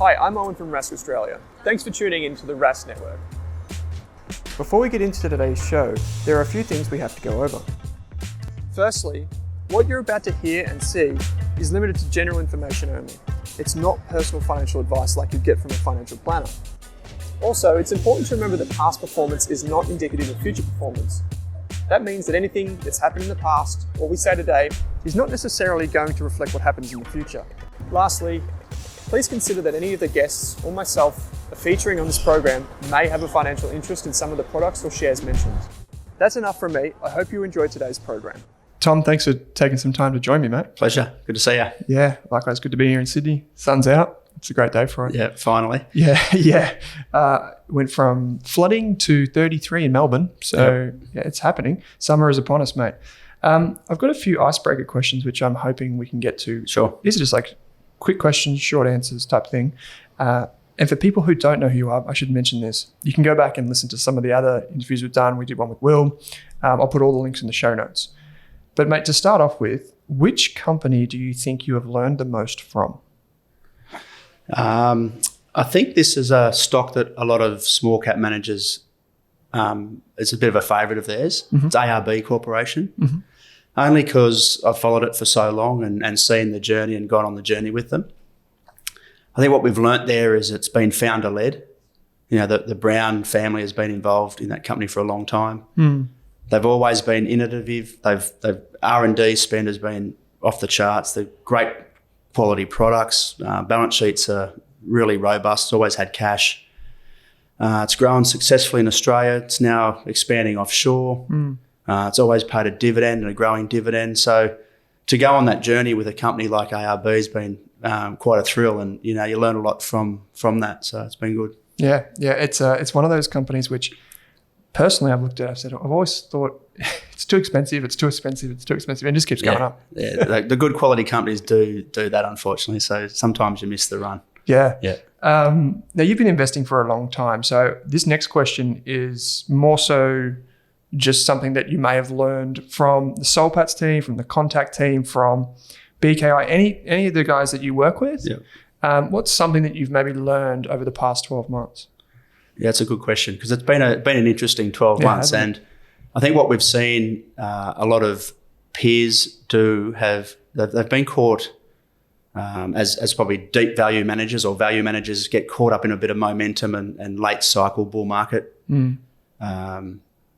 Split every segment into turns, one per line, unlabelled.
Hi, I'm Owen from Rask Australia. Thanks for tuning in to the Rask Network.
Before we get into today's show, there are a few things we have to go over.
Firstly, what you're about to hear and see is limited to general information only. It's not personal financial advice like you'd get from a financial planner. Also, it's important to remember that past performance is not indicative of future performance. That means that anything that's happened in the past, or we say today, is not necessarily going to reflect what happens in the future. Lastly, please consider that any of the guests or myself are featuring on this program may have a financial interest in some of the products or shares mentioned. That's enough from me. I hope you enjoyed today's program.
Tom, thanks for taking some time to join me, mate.
Pleasure. Good to see you.
Yeah, likewise. Good to be here in Sydney. Sun's out. It's a great day for it.
Yeah, finally.
Yeah. Went from flooding to 33 in Melbourne. So yeah, it's happening. Summer is upon us, mate. I've got a few icebreaker questions, which I'm hoping we can get to.
Sure.
These are just like quick questions, short answers type thing. And for people who don't know who you are, I should mention this. You can go back and listen to some of the other interviews we've done. We did one with Will. I'll put all the links in the show notes. But mate, to start off with, which company do you think you have learned the most from?
I think this is a stock that a lot of small cap managers, it's a bit of a favourite of theirs. Mm-hmm. It's ARB Corporation. Mm-hmm. Only because I've followed it for so long and seen the journey and gone on the journey with them. I think what we've learnt there is it's been founder-led. You know, the Brown family has been involved in that company for a long time. Mm. They've always been innovative. They've R&D spend has been off the charts. They're great quality products. Balance sheets are really robust. It's always had cash. It's grown successfully in Australia. It's now expanding offshore. Mm. It's always paid a dividend and a growing dividend. So to go on that journey with a company like ARB has been quite a thrill, and you know you learn a lot from that. So it's been good.
Yeah. It's one of those companies which, personally, I've looked at. I've always thought it's too expensive. It's too expensive. It's too expensive, and it just keeps going up.
Yeah, the good quality companies do that, unfortunately. So sometimes you miss the run.
Yeah. Now you've been investing for a long time. So this next question is more so just something that you may have learned from the Soul Pats team, from the Contact team, from BKI, any of the guys that you work with. Yeah. What's something that you've maybe learned over the past 12 months?
Yeah, it's a good question because it's been an interesting 12 months, and I think what we've seen a lot of peers they've been caught as probably deep value managers or value managers get caught up in a bit of momentum and late cycle bull market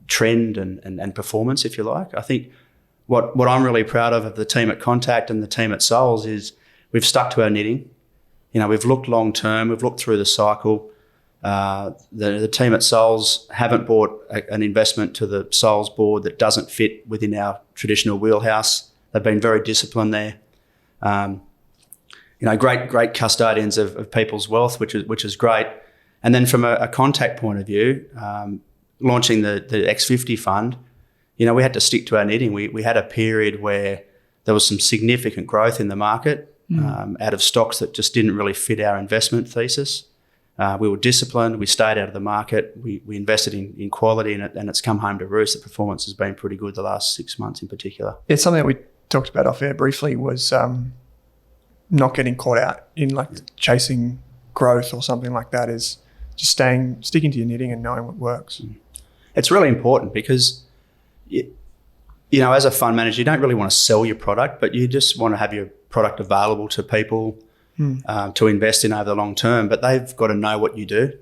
trend and performance, if you like. I think what I'm really proud of the team at Contact and the team at Souls is we've stuck to our knitting. You know, we've looked long term, we've looked through the cycle. The team at Souls haven't bought an investment to the Souls board that doesn't fit within our traditional wheelhouse. They've been very disciplined there. Great custodians of people's wealth, which is great. And then from a Contact point of view, launching the X50 fund, you know, we had to stick to our knitting. We had a period where there was some significant growth in the market out of stocks that just didn't really fit our investment thesis. We were disciplined. We stayed out of the market. We invested in quality, and it's come home to roost. The performance has been pretty good the last 6 months in particular.
It's something that we talked about off air briefly was not getting caught out in chasing growth or something like that. Is just sticking to your knitting and knowing what works.
It's really important because, you know, as a fund manager, you don't really want to sell your product, but you just want to have your product available to people to invest in over the long term. But they've got to know what you do.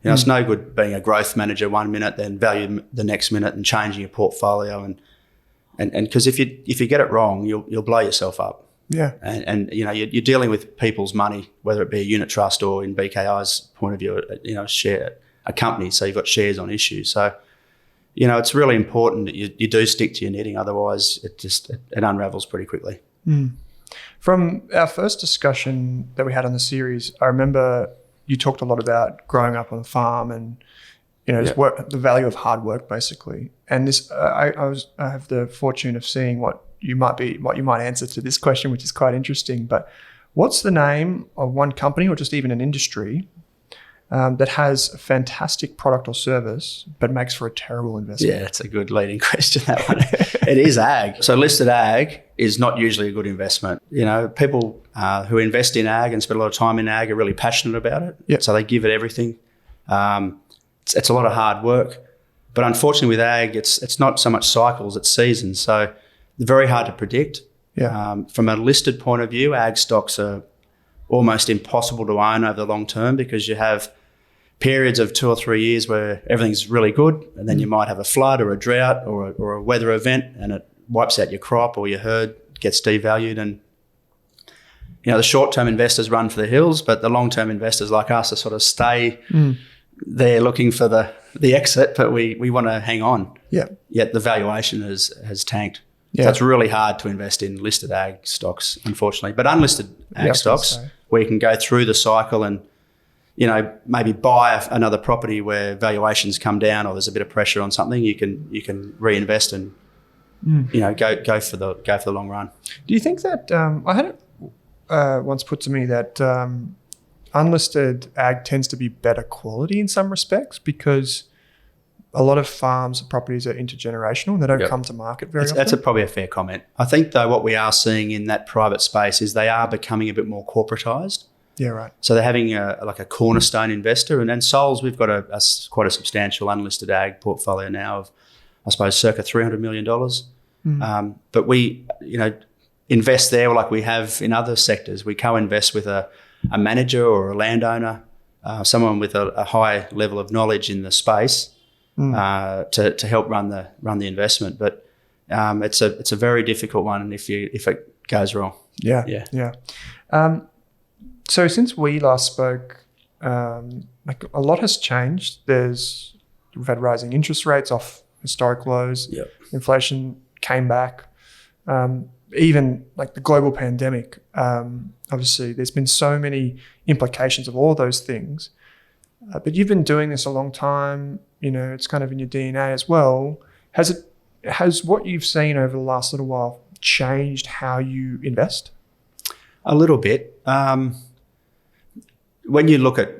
You know, it's no good being a growth manager 1 minute, then value the next minute, and changing your portfolio. And because if you get it wrong, you'll blow yourself up.
Yeah.
And you know, you're dealing with people's money, whether it be a unit trust or, in BKI's point of view, you know, a company. So you've got shares on issue. So, you know, it's really important that you do stick to your knitting. Otherwise, it unravels pretty quickly.
Mm. From our first discussion that we had on the series, I remember you talked a lot about growing up on a farm and, you know, the value of hard work, basically. And this, I have the fortune of seeing what you might answer to this question, which is quite interesting. But what's the name of one company or just even an industry that has a fantastic product or service but makes for a terrible investment?
Yeah, it's a good leading question, that one. It is ag. So listed ag is not usually a good investment. You know, people who invest in ag and spend a lot of time in ag are really passionate about it.
Yep.
So they give it everything. It's a lot of hard work. But unfortunately with ag, it's not so much cycles, it's seasons. So they're very hard to predict.
Yeah.
From a listed point of view, ag stocks are almost impossible to own over the long term because you have periods of 2 or 3 years where everything's really good, and then you might have a flood or a drought or a weather event, and it wipes out your crop or your herd gets devalued. And the short-term investors run for the hills, but the long-term investors like us are sort of stay there looking for the exit, but we want to hang on.
Yeah.
Yet the valuation has tanked.
Yeah.
So it's really hard to invest in listed ag stocks, unfortunately. But unlisted ag stocks, where you can go through the cycle and maybe buy another property where valuations come down or there's a bit of pressure on something, you can reinvest and go for the long run.
Do you think that I had it once put to me that unlisted ag tends to be better quality in some respects because a lot of farms and properties are intergenerational and they don't come to market very often?
That's probably a fair comment. I think, though, what we are seeing in that private space is they are becoming a bit more corporatised.
Yeah, right.
So they're having a cornerstone investor. And then Soul's, we've got quite a substantial unlisted ag portfolio now of, I suppose, circa $300 million. But we, invest there like we have in other sectors. We co-invest with a manager or a landowner, someone with a high level of knowledge in the space to help run the investment. But it's a very difficult one if it goes wrong.
Yeah. So since we last spoke, a lot has changed. We've had rising interest rates off historic lows.
Yep.
Inflation came back. Even like the global pandemic, obviously there's been so many implications of all those things. But you've been doing this a long time. It's kind of in your DNA as well. Has what you've seen over the last little while changed how you invest?
A little bit. When you look at,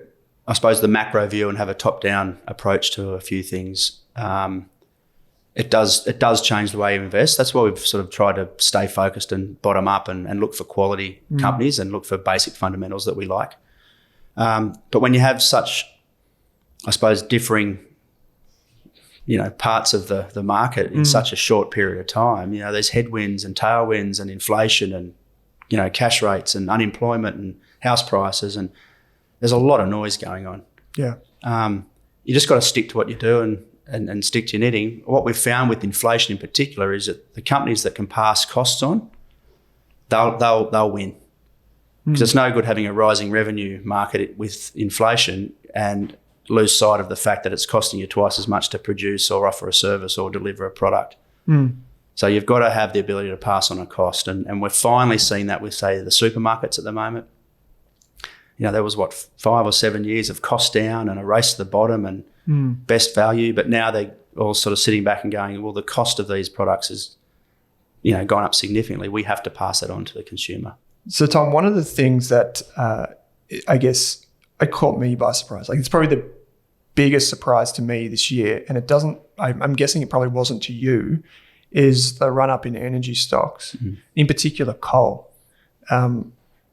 I suppose, the macro view and have a top-down approach to a few things, it does change the way you invest. That's why we've sort of tried to stay focused and bottom up and look for quality companies and look for basic fundamentals that we like. But when you have such, I suppose, differing, parts of the market in such a short period of time, there's headwinds and tailwinds and inflation and, cash rates and unemployment and house prices, and there's a lot of noise going on.
Yeah.
You just got to stick to what you do and stick to your knitting. What we've found with inflation in particular is that the companies that can pass costs on, they'll win. Because it's no good having a rising revenue market with inflation and lose sight of the fact that it's costing you twice as much to produce or offer a service or deliver a product. So you've got to have the ability to pass on a cost. And we're finally seeing that with, say, the supermarkets at the moment. There was, 5 or 7 years of cost down and a race to the bottom and best value. But now they're all sort of sitting back and going, well, the cost of these products has, gone up significantly. We have to pass that on to the consumer.
So, Tom, one of the things that I guess it caught me by surprise, it's probably the biggest surprise to me this year, and I'm guessing it probably wasn't to you, is the run-up in energy stocks, in particular coal.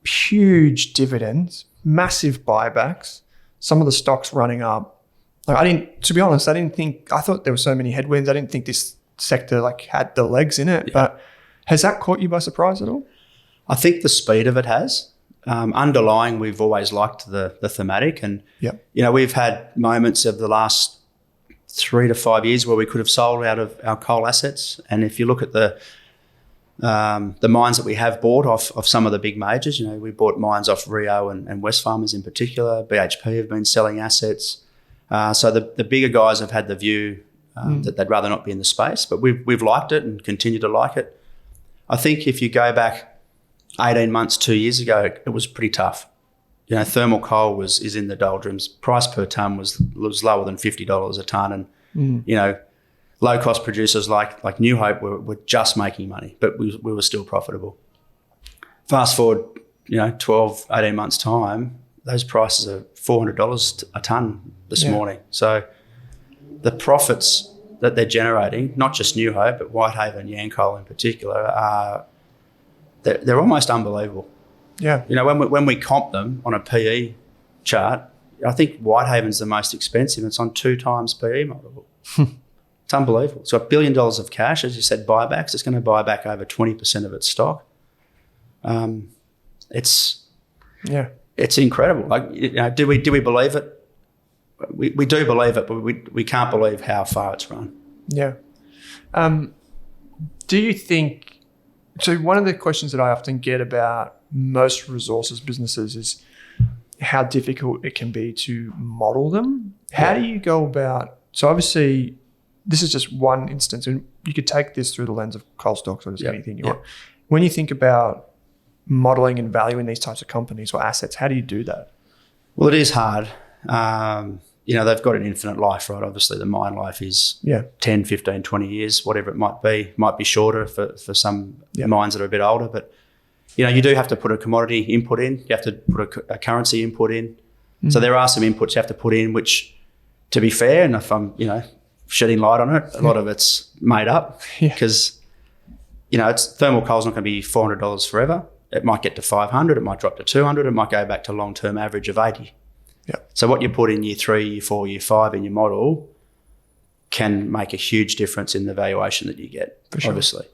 Huge dividends, massive buybacks, some of the stocks running up. To be honest, I thought there were so many headwinds. I didn't think this sector had the legs in it, but has that caught you by surprise at all?
I think the speed of it has. Underlying, we've always liked the thematic, and we've had moments of the last 3 to 5 years where we could have sold out of our coal assets. And if you look at the mines that we have bought off some of the big majors, we bought mines off Rio and Wesfarmers in particular. BHP have been selling assets. So the bigger guys have had the view that they'd rather not be in the space, but we've liked it and continue to like it. I think if you go back 18 months, 2 years ago, it was pretty tough. Thermal coal is in the doldrums. Price per tonne was lower than $50 a tonne, and low-cost producers like New Hope were just making money, but we were still profitable. Fast forward, 12, 18 months' time, those prices are $400 a tonne this morning. So the profits that they're generating, not just New Hope, but Whitehaven, Yancoal in particular, they're almost unbelievable.
Yeah.
You know, when we comp them on a PE chart, I think Whitehaven's the most expensive. It's on 2 times PE multiple. It's unbelievable. It's got $1 billion of cash, as you said, buybacks. It's going to buy back over 20% of its stock. It's incredible. Like, you know, do we believe it? We do believe it, but we can't believe how far it's run.
Yeah. Do you think, so one of the questions that I often get about most resources businesses is how difficult it can be to model them. How do you go about, so obviously this is just one instance, and you could take this through the lens of coal stocks or just anything you want. When you think about modeling and valuing these types of companies or assets, how do you do that?
Well, it is hard. You know, they've got an infinite life, right? Obviously, the mine life is 10, 15, 20 years, whatever it might be. Might be shorter for some mines that are a bit older. But, you know, you do have to put a commodity input in. You have to put a currency input in. So there are some inputs you have to put in, which, to be fair, and if I'm, you know, shedding light on it, a lot of it's made up because, you know, thermal coal's not going to be $400 forever. It might get to 500. It might drop to 200. It might go back to long-term average of 80.
Yeah.
So what you put in year 3, year 4, year 5 in your model can make a huge difference in the valuation that you get, obviously.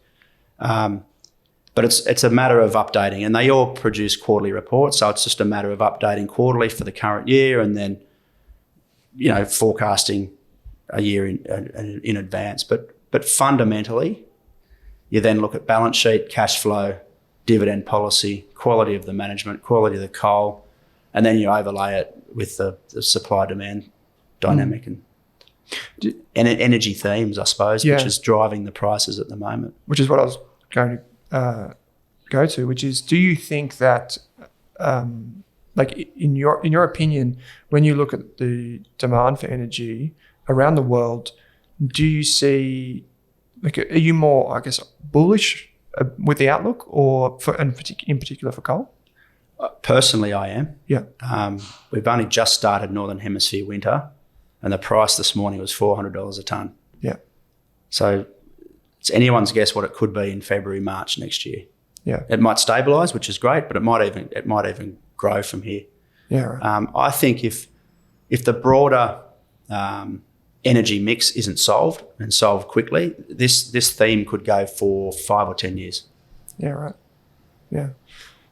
But it's a matter of updating, and they all produce quarterly reports. So it's just a matter of updating quarterly for the current year, and then, you know, forecasting a year in advance. But fundamentally, you then look at balance sheet, cash flow, dividend policy, quality of the management, quality of the coal, and then you overlay it with the supply-demand dynamic and energy themes, I suppose, which is driving the prices at the moment.
Which is what I was going to go to, which is, do you think that, like in your opinion, when you look at the demand for energy around the world, do you see, like, are you more, I guess, bullish with the outlook, or in particular for coal?
Personally, I am.
Yeah.
We've only just started Northern Hemisphere winter, and the price this morning was $400 a tonne.
Yeah.
So it's anyone's guess what it could be in February, March next year.
Yeah.
It might stabilise, which is great, but it might even grow from here.
Yeah. Right.
I think if the broader energy mix isn't solved and solved quickly, this theme could go for 5 or 10 years.
Yeah. Right. Yeah.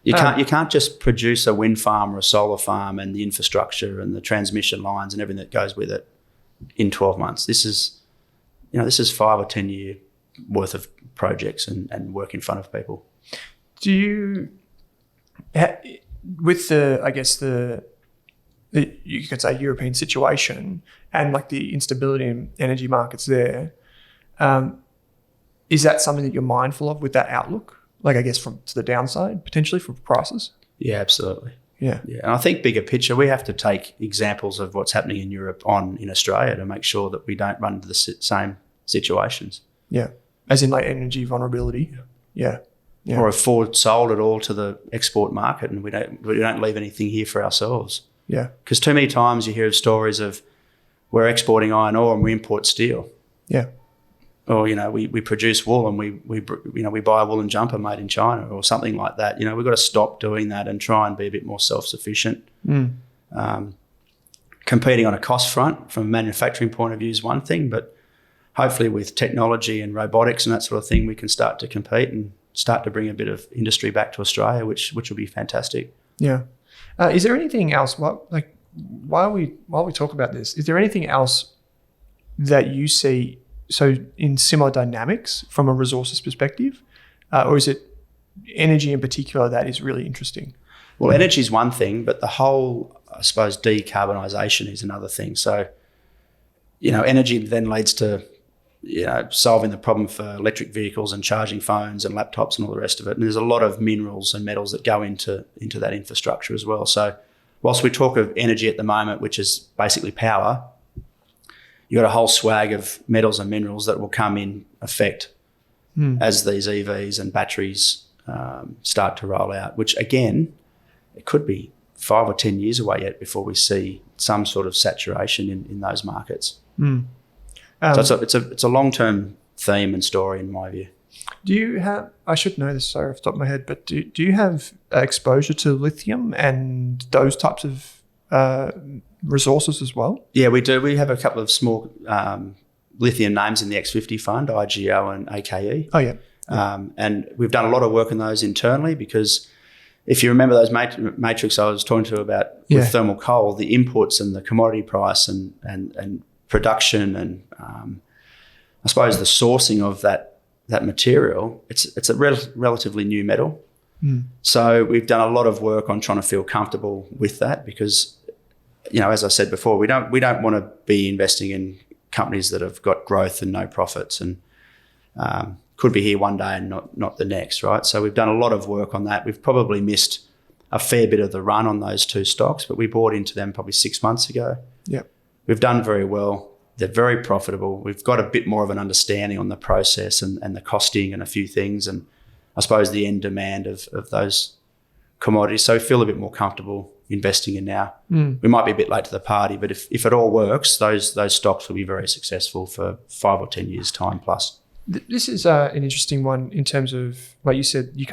You can't just produce a wind farm or a solar farm and the infrastructure and the transmission lines and everything that goes with it in 12 months. This is 5 or 10 year worth of projects and work in front of people.
Do you, with the you could say European situation and like the instability in energy markets there, is that something that you're mindful of with that outlook? Like, I guess to the downside, potentially for prices?
Yeah, absolutely.
Yeah.
And I think bigger picture, we have to take examples of what's happening in Europe in Australia to make sure that we don't run into the same situations.
Yeah. As in like energy vulnerability. Yeah.
Or have forward sold it all to the export market and we don't leave anything here for ourselves.
Yeah.
Because too many times you hear of stories of we're exporting iron ore and we import steel.
Yeah.
Or, you know, we produce wool and we buy a woolen jumper made in China or something like that. You know, we've got to stop doing that and try and be a bit more self-sufficient. Competing on a cost front from a manufacturing point of view is one thing, but hopefully with technology and robotics and that sort of thing, we can start to compete and start to bring a bit of industry back to Australia, which will be fantastic.
Yeah. Is there anything else, while we talk about this, is there anything else that you see so in similar dynamics from a resources perspective, or is it energy in particular that is really interesting?
Well, energy is one thing, but the whole, I suppose, decarbonisation is another thing. So, you know, energy then leads to, you know, solving the problem for electric vehicles and charging phones and laptops and all the rest of it. And there's a lot of minerals and metals that go into that infrastructure as well. So whilst we talk of energy at the moment, which is basically power, you've got a whole swag of metals and minerals that will come in effect as these EVs and batteries start to roll out, which again, it could be 5 or 10 years away yet before we see some sort of saturation in those markets. So it's a long-term theme and story in my view.
Do you have, I should know this, sorry, off the top of my head, but do you have exposure to lithium and those types of resources as well?
Yeah, we do. We have a couple of small lithium names in the X50 fund, IGO and AKE.
Oh, yeah.
And we've done a lot of work on those internally because if you remember those matrix I was talking to about with thermal coal, the inputs and the commodity price and production and I suppose the sourcing of that material, it's a relatively new metal. So we've done a lot of work on trying to feel comfortable with that because, as I said before, we don't want to be investing in companies that have got growth and no profits and could be here one day and not the next, right? So we've done a lot of work on that. We've probably missed a fair bit of the run on those two stocks, but we bought into them probably 6 months ago.
Yep.
We've done very well. They're very profitable. We've got a bit more of an understanding on the process and the costing and a few things and I suppose the end demand of those commodities. So we feel a bit more comfortable investing in now. We might be a bit late to the party, but if it all works, those stocks will be very successful for 5 or 10 years time plus.
This is an interesting one in terms of, like you said, we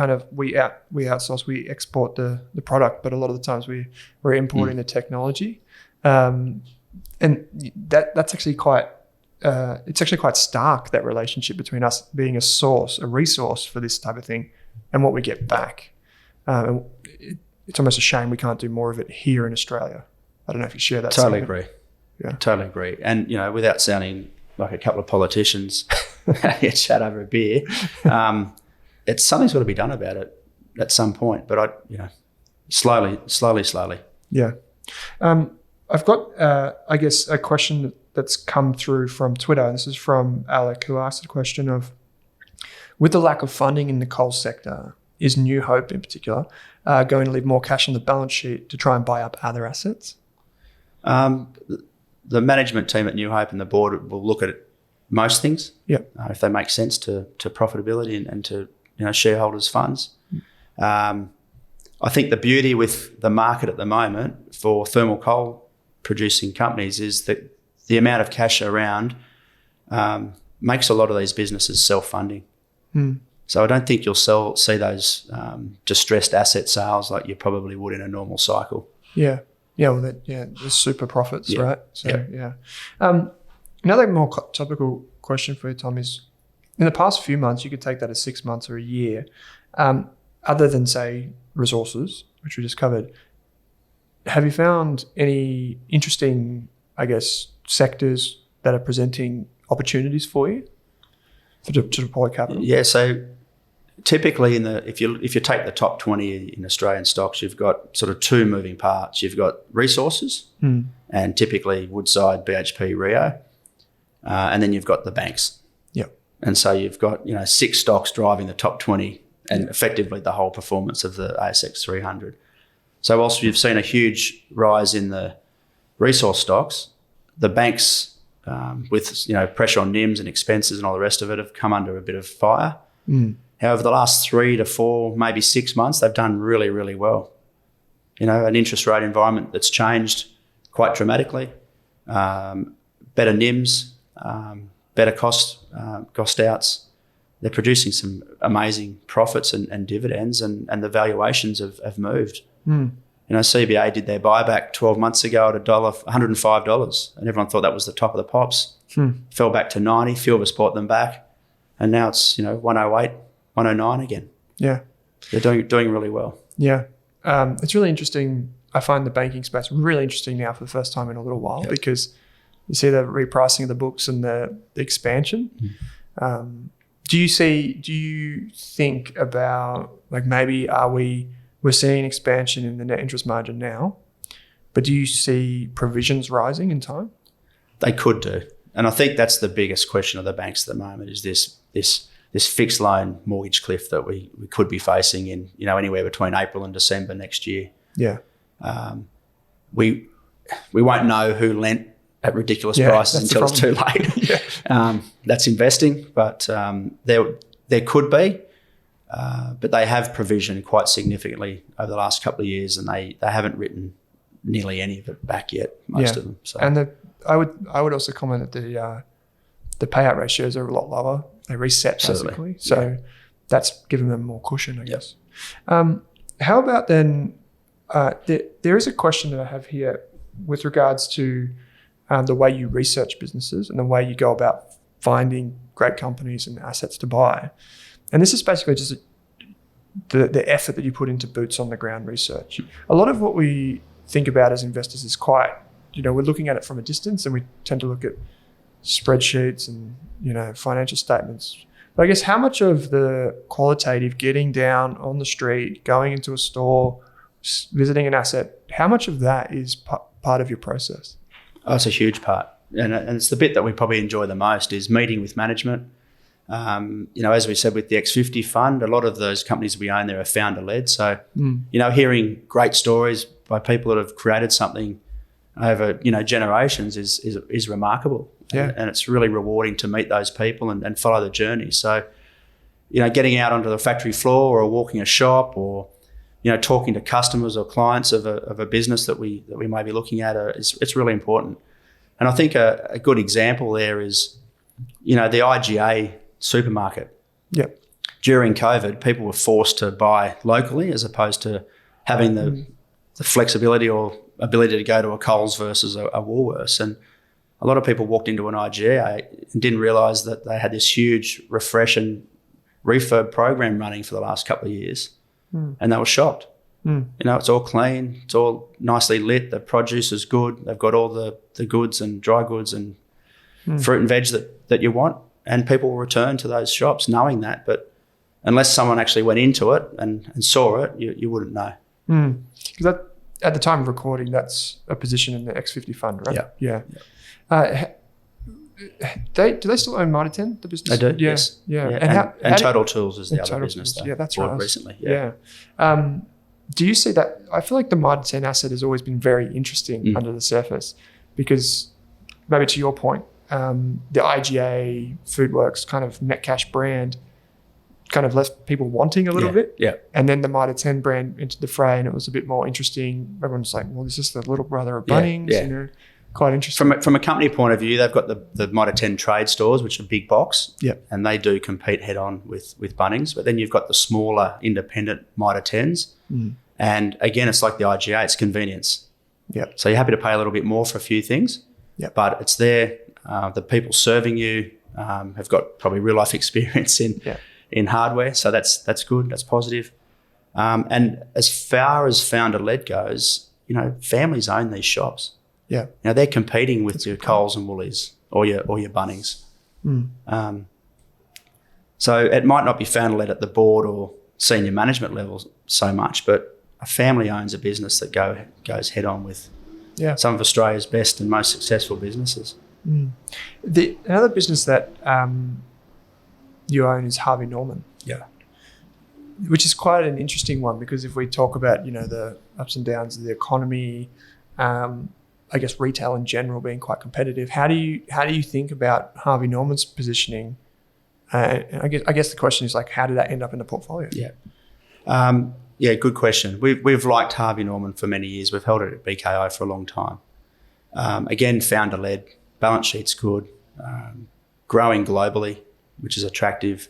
outsource, we export the product, but a lot of the times we're importing the technology, and that's actually quite stark, that relationship between us being a resource for this type of thing, and what we get back. It's almost a shame we can't do more of it here in Australia. I don't know if you share that.
Totally agree.
Yeah,
totally agree. And without sounding like a couple of politicians chat over a beer, something's got to be done about it at some point. But slowly.
Yeah. I've got, I guess, a question that's come through from Twitter. And this is from Alec, who asked the question of, with the lack of funding in the coal sector, is New Hope in particular going to leave more cash on the balance sheet to try and buy up other assets?
The management team at New Hope and the board will look at most things.
Yeah.
If they make sense to profitability and to shareholders' funds. I think the beauty with the market at the moment for thermal coal producing companies is that the amount of cash around makes a lot of these businesses self-funding. So I don't think you'll see those distressed asset sales like you probably would in a normal cycle.
Yeah. Yeah, well, there's super profits, right? So,
yeah.
Another more topical question for you, Tom, is in the past few months, you could take that as 6 months or a year, other than, say, resources, which we just covered, have you found any interesting, I guess, sectors that are presenting opportunities for you to deploy capital?
Yeah, so typically if you take the top 20 in Australian stocks, you've got sort of two moving parts. You've got resources and typically Woodside, BHP, Rio, and then you've got the banks.
Yep.
And so you've got 6 stocks driving the top 20 and effectively the whole performance of the ASX 300. So whilst you've seen a huge rise in the resource stocks, the banks with pressure on NIMs and expenses and all the rest of it have come under a bit of fire. However, the last 3 to 4, maybe 6 months, they've done really, really well. An interest rate environment that's changed quite dramatically, better NIMs, better cost outs. They're producing some amazing profits and dividends, and the valuations have moved. CBA did their buyback 12 months ago at $105, and everyone thought that was the top of the pops. Fell back to 90. Few of us bought them back, and now it's 108, 109 again.
Yeah,
they're doing really well.
Yeah, it's really interesting. I find the banking space really interesting now for the first time in a little while because you see the repricing of the books and the expansion. Do you think about, like, maybe we're seeing expansion in the net interest margin now, but do you see provisions rising in time?
They could do. And I think that's the biggest question of the banks at the moment is this fixed loan mortgage cliff that we could be facing in, anywhere between April and December next year.
Yeah.
We won't know who lent at ridiculous prices until it's too late. That's investing, but there could be, but they have provisioned quite significantly over the last couple of years, and they haven't written nearly any of it back yet, most of them. So.
And I would also comment that the payout ratios are a lot lower They reset
Absolutely.
basically. So that's given them more cushion, I guess. How about then, there is a question that I have here with regards to the way you research businesses and the way you go about finding great companies and assets to buy. And this is basically just the effort that you put into boots on the ground research. A lot of what we think about as investors is quite, we're looking at it from a distance, and we tend to look at spreadsheets and, financial statements. But I guess how much of the qualitative, getting down on the street, going into a store, visiting an asset, how much of that is part of your process?
Oh, it's a huge part. And it's the bit that we probably enjoy the most is meeting with management. As we said with the X50 fund, a lot of those companies we own there are founder-led. So, hearing great stories by people that have created something over, generations is remarkable.
Yeah.
And it's really rewarding to meet those people and follow the journey. So, getting out onto the factory floor or walking a shop or, talking to customers or clients of a business that we may be looking at, it's really important. And I think a good example there is, the IGA supermarket.
Yeah.
During COVID, people were forced to buy locally as opposed to having the flexibility or ability to go to a Coles versus a Woolworths. And a lot of people walked into an IGA and didn't realise that they had this huge refresh and refurb program running for the last couple of years. And they were shocked. It's all clean, it's all nicely lit, the produce is good, they've got all the goods and dry goods and fruit and veg that you want, and people will return to those shops knowing that. But unless someone actually went into it and saw it, you wouldn't know.
Because at the time of recording, that's a position in the X50 fund, right?
Yeah.
Do they still own Mitre 10, the business?
They do,
yeah.
yes.
Yeah.
And Total Tools is the other business
Tools.
they
Yeah, that's
bought
right.
recently.
Yeah. Do you see that? I feel like the Mitre 10 asset has always been very interesting under the surface because, maybe to your point, the IGA Foodworks kind of Metcash brand kind of left people wanting a little bit.
Yeah.
And then the Mitre 10 brand entered the fray and it was a bit more interesting. Everyone's like, well, this is the little brother of Bunnings, quite interesting.
From a company point of view, they've got the Mitre 10 trade stores, which are big box, and they do compete head on with Bunnings. But then you've got the smaller independent Mitre 10s, and again, it's like the IGA, it's convenience.
Yeah.
So you're happy to pay a little bit more for a few things, but it's there. The people serving you have got probably real life experience in hardware, so that's good, that's positive. And as far as founder-led goes, families own these shops.
Yeah.
Now they're competing with your Coles and Woolies or your Bunnings. So it might not be founder-led at the board or senior management level so much, but a family owns a business that goes head on with some of Australia's best and most successful businesses.
Another business that you own is Harvey Norman.
Yeah.
Which is quite an interesting one because if we talk about, the ups and downs of the economy, I guess retail in general being quite competitive. How do you think about Harvey Norman's positioning? And I guess the question is how did that end up in the portfolio?
Good question. We've liked Harvey Norman for many years. We've held it at BKI for a long time. Again, founder-led, balance sheet's good, growing globally, which is attractive.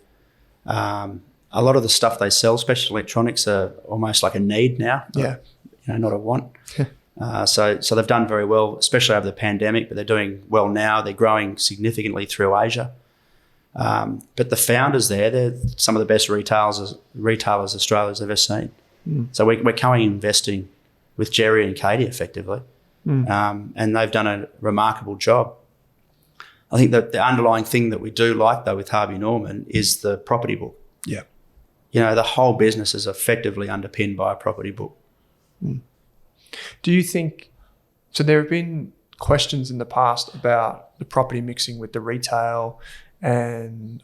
A lot of the stuff they sell, especially electronics, are almost like a need now. Not a want. So they've done very well, especially over the pandemic, but they're doing well now. They're growing significantly through Asia. But the founders there, they're some of the best retailers Australia's ever seen. So we're co-investing with Jerry and Katie effectively. And they've done a remarkable job. I think that the underlying thing that we do like, though, with Harvey Norman is the property book.
Yeah.
The whole business is effectively underpinned by a property book.
Do you think, so there have been questions in the past about the property mixing with the retail, and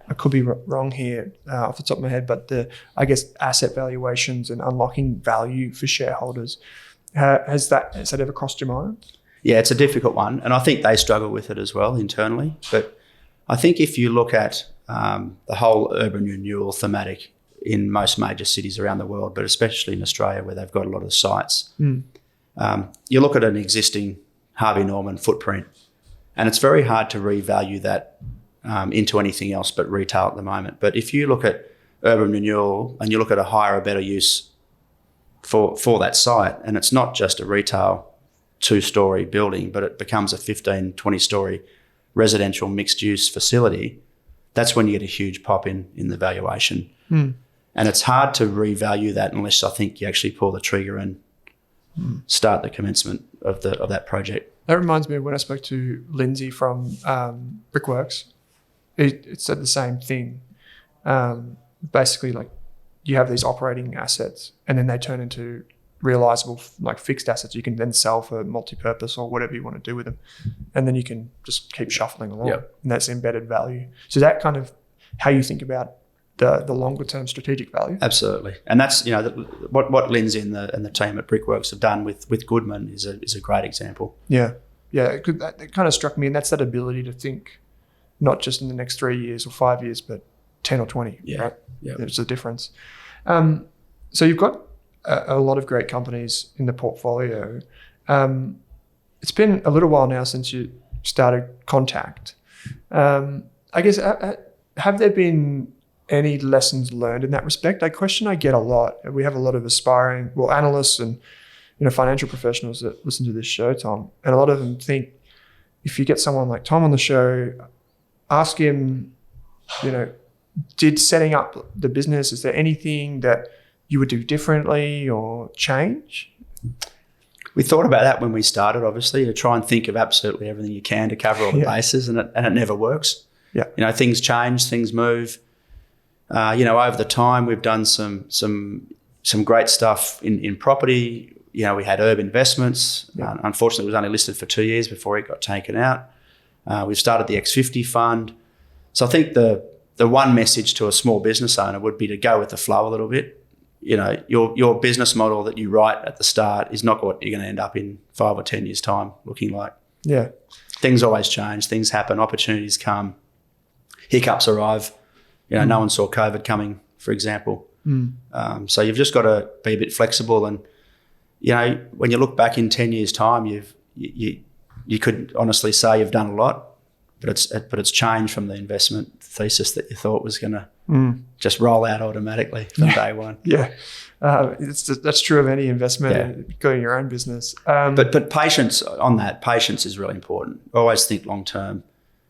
I could be wrong here off the top of my head, but I guess asset valuations and unlocking value for shareholders, has that ever crossed your mind?
Yeah, it's a difficult one, and I think they struggle with it as well internally. But I think if you look at the whole urban renewal thematic in most major cities around the world, but especially in Australia where they've got a lot of sites, you look at an existing Harvey Norman footprint, and it's very hard to revalue that into anything else but retail at the moment. But if you look at urban renewal and you look at a higher or better use for that site, and it's not just a retail 2-story building, but it becomes a 15, 20-story residential mixed-use facility, that's when you get a huge pop in the valuation. And it's hard to revalue that unless I think you actually pull the trigger and start the commencement of that project.
That reminds me of when I spoke to Lindsay from Brickworks. It said the same thing. Basically, like, you have these operating assets and then they turn into realizable, like, fixed assets you can then sell for multi-purpose or whatever you want to do with them. And then you can just keep shuffling along. And that's embedded value. So that kind of how you think about the longer term strategic value.
Absolutely. And that's, what Lindsay and the team at Brickworks have done with Goodman is a great example.
Yeah. That kind of struck me, and that's that ability to think not just in the next 3 years or 5 years, but 10 or 20. Right? There's a difference. So you've got a lot of great companies in the portfolio. It's been a little while now since you started Contact. I guess, have there been any lessons learned in that respect? A question I get a lot. We have a lot of aspiring, analysts and financial professionals that listen to this show, Tom, and a lot of them think if you get someone like Tom on the show, ask him, did setting up the business, is there anything that you would do differently or change?
We thought about that when we started, obviously, to try and think of absolutely everything you can to cover all the bases, and it never works. Yeah. Things change, things move. Over the time, we've done some great stuff in property. We had Herb Investments. Unfortunately, it was only listed for 2 years before it got taken out. We've started the X50 fund. So I think the one message to a small business owner would be to go with the flow a little bit. Your business model that you write at the start is not what you're going to end up in 5 or 10 years' time looking like. Yeah. Things always change. Things happen. Opportunities come. Hiccups arrive. No one saw COVID coming, for example. So you've just got to be a bit flexible. And, when you look back in 10 years' time, you could honestly say you've done a lot, but it's changed from the investment thesis that you thought was going to just roll out automatically from day one.
That's true of any investment, going your own business.
But patience on that. Patience is really important. Always think long term.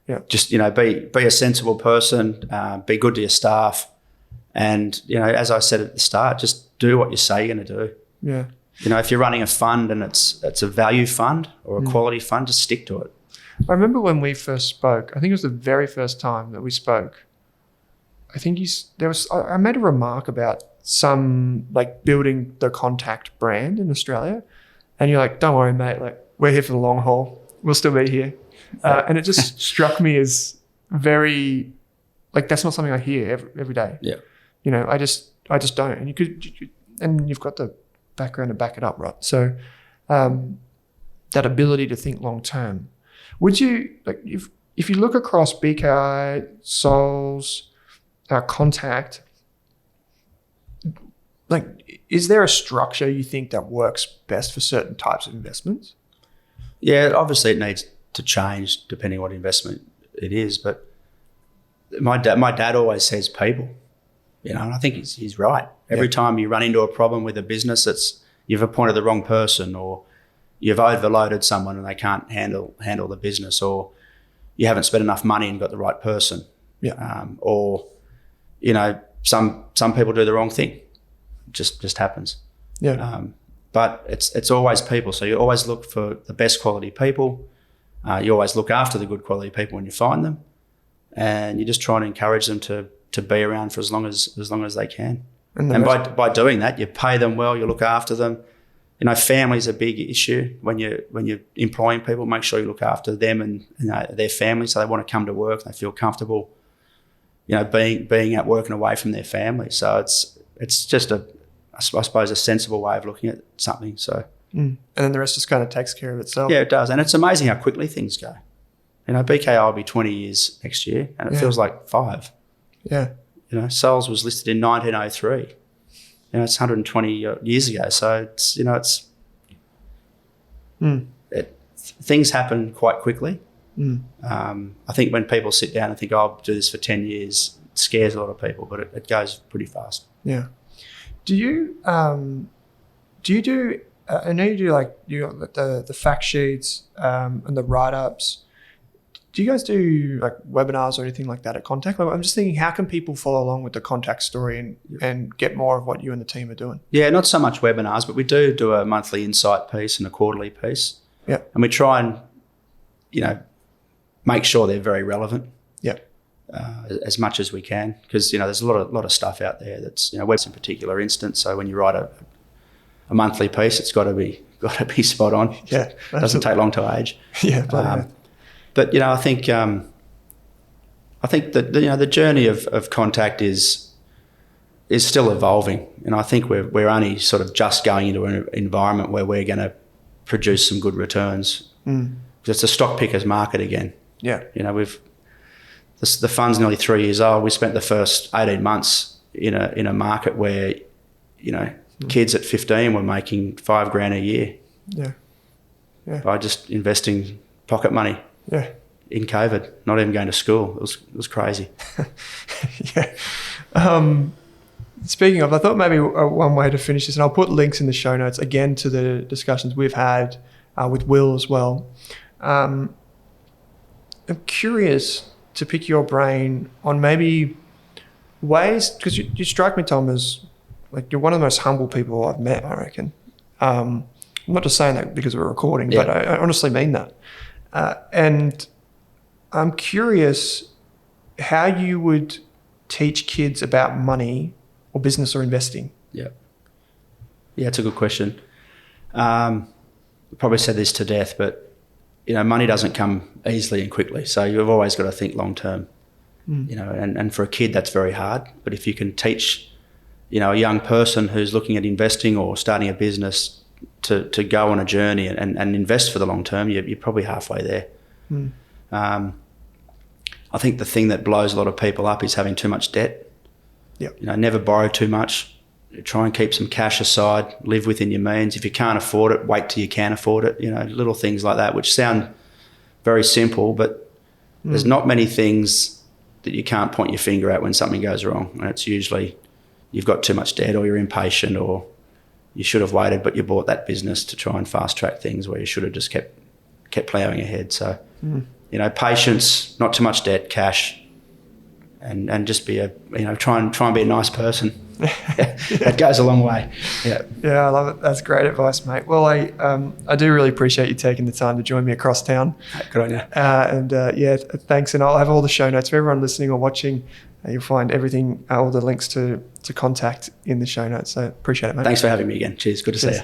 Yeah. Just, be a sensible person, be good to your staff. And, as I said at the start, just do what you say you're going to do. Yeah. If you're running a fund and it's a value fund or a quality fund, just stick to it.
I remember when we first spoke, I think it was the very first time that we spoke. I think I made a remark about some, like, building the Contact brand in Australia. And you're like, don't worry, mate, like, we're here for the long haul. We'll still be here. And it just struck me as very, like, that's not something I hear every day. Yeah. I just don't. And and you've got the background to back it up, right? So that ability to think long term. Would you, like, if you look across BKI, Sols, Contact, like, is there a structure you think that works best for certain types of investments?
Yeah, obviously it needs to change depending on what investment it is. But my dad always says people, and I think he's right. Every time you run into a problem with a business, you've appointed the wrong person, or you've overloaded someone and they can't handle the business, or you haven't spent enough money and got the right person. Yeah. Or, some people do the wrong thing. It just happens. Yeah. But it's always people. So you always look for the best quality people. You always look after the good quality people when you find them, and you just try and encourage them to be around for as long as they can. And by doing that, you pay them well, you look after them. Family's a big issue when you're employing people. Make sure you look after them and their family, so they want to come to work, they feel comfortable, being at work and away from their family. So it's just I suppose a sensible way of looking at something. So.
And then the rest just kind of takes care of itself.
Yeah, it does. And it's amazing how quickly things go. BKI will be 20 years next year, and it feels like 5. Yeah. Sols was listed in 1903. It's 120 years ago. So things happen quite quickly. I think when people sit down and think, oh, I'll do this for 10 years, it scares a lot of people, but it goes pretty fast.
Yeah. Do you do, I know you do like the fact sheets and the write-ups. Do you guys do like webinars or anything like that at Contact? Like, I'm just thinking, how can people follow along with the Contact story and get more of what you and the team are doing?
Yeah, not so much webinars, but we do a monthly insight piece and a quarterly piece.
Yeah.
And we try and, make sure they're very relevant.
Yeah.
As much as we can, because there's a lot of stuff out there that's webs in particular instance. So when you write a monthly piece, it's got to be spot on.
Yeah,
it doesn't take long to age.
Yeah,
but I think that the journey of Contact is still evolving, and I think we're only sort of just going into an environment where we're going to produce some good returns. It's a stock pickers market again.
Yeah,
the fund's nearly 3 years old. We spent the first 18 months in a market where, kids at 15 were making $5,000 a year.
Yeah.
By just investing pocket money.
Yeah.
In COVID, not even going to school. It was crazy.
Yeah. Speaking of, I thought maybe one way to finish this, and I'll put links in the show notes again to the discussions we've had with Will as well. I'm curious to pick your brain on maybe ways, because you strike me, Tom, as like you're one of the most humble people I've met, I reckon. I'm not just saying that because we're recording, but I honestly mean that. And I'm curious how you would teach kids about money or business or investing.
Yeah, it's a good question. Probably said this to death, but money doesn't come easily and quickly. So you've always got to think long term. And for a kid that's very hard. But if you can teach, a young person who's looking at investing or starting a business to go on a journey and invest for the long term, you're probably halfway there. I think the thing that blows a lot of people up is having too much debt.
Yep.
Never borrow too much. Try and keep some cash aside, live within your means. If you can't afford it, wait till you can afford it. Little things like that, which sound very simple, but there's not many things that you can't point your finger at when something goes wrong. And it's usually you've got too much debt, or you're impatient, or you should have waited, but you bought that business to try and fast track things where you should have just kept ploughing ahead. So, patience, not too much debt, cash, and just be try and be a nice person. That goes a long way. Yeah,
I love it. That's great advice, mate. Well, I do really appreciate you taking the time to join me across town.
Good on you.
Thanks. And I'll have all the show notes for everyone listening or watching. You'll find everything, all the links to Contact in the show notes. So appreciate it, mate.
Thanks for having me again. Cheers. Good to see you.